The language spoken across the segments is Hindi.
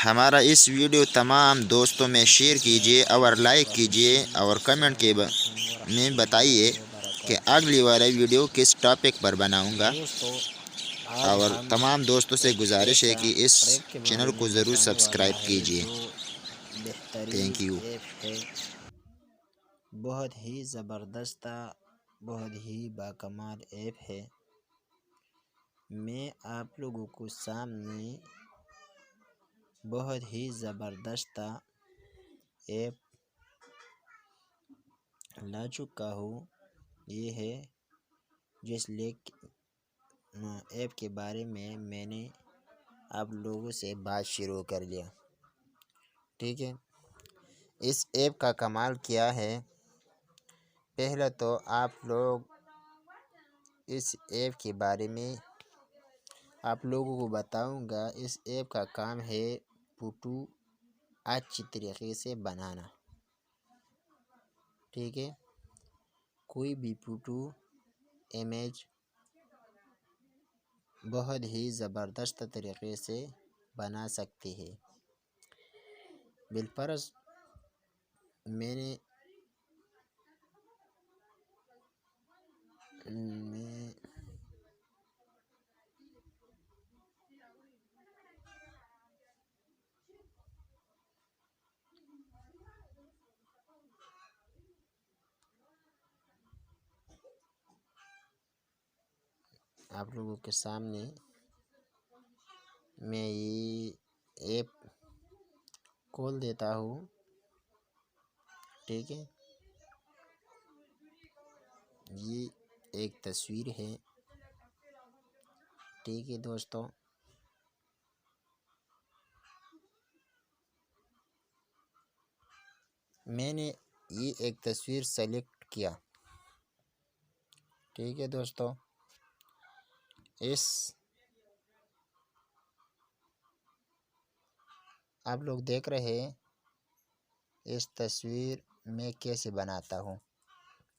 हमारा इस वीडियो तमाम दोस्तों में शेयर कीजिए और लाइक कीजिए और कमेंट में बताइए कि अगली वाला वीडियो किस टॉपिक पर बनाऊंगा। और तमाम दोस्तों से गुजारिश है कि इस चैनल को ज़रूर सब्सक्राइब कीजिए। Thank you. बहुत ही ज़बरदस्त, बहुत ही बाकमाल ऐप है। मैं आप लोगों को सामने बहुत ही ज़बरदस्त ऐप ला चुका हूँ। ये है जिस ऐप के बारे में मैंने आप लोगों से बात शुरू कर लिया। ठीक है, इस ऐप का कमाल क्या है, पहले तो आप लोग इस ऐप के बारे में आप लोगों को बताऊंगा। इस ऐप का काम है फ़ोटो अच्छी तरीके से बनाना। ठीक है, कोई भी फ़ोटो इमेज बहुत ही ज़बरदस्त तरीके से बना सकते हैं। बिलफर्ज मैं आप लोगों के सामने मैं ये ऐप खोल देता हूँ। ठीक है, ये एक तस्वीर है। ठीक है दोस्तों, मैंने ये एक तस्वीर सेलेक्ट किया। ठीक है दोस्तों, इस आप लोग देख रहे हैं इस तस्वीर में कैसे बनाता हूँ।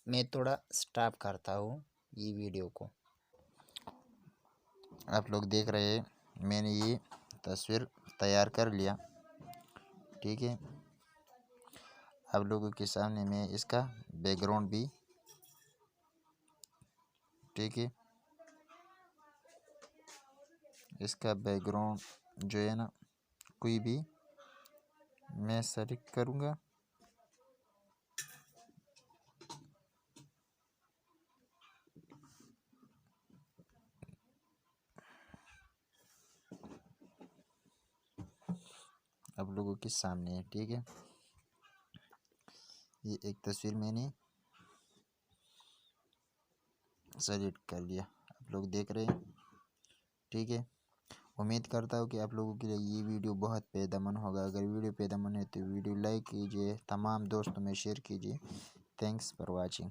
मैं थोड़ा स्टॉप करता हूँ ये वीडियो को। आप लोग देख रहे हैं मैंने ये तस्वीर तैयार कर लिया। ठीक है, आप लोगों के सामने मैं इसका बैकग्राउंड भी, ठीक है, इसका बैकग्राउंड जो है ना, कोई भी मैं सेलेक्ट करूँगा। आप लोगों के सामने है। ठीक है, ये एक तस्वीर मैंने सेलेक्ट कर लिया, आप लोग देख रहे हैं। ठीक है, उम्मीद करता हूँ कि आप लोगों के लिए ये वीडियो बहुत फ़ायदेमंद होगा। अगर वीडियो फ़ायदेमंद है तो वीडियो लाइक कीजिए, तमाम दोस्तों में शेयर कीजिए। Thanks for watching.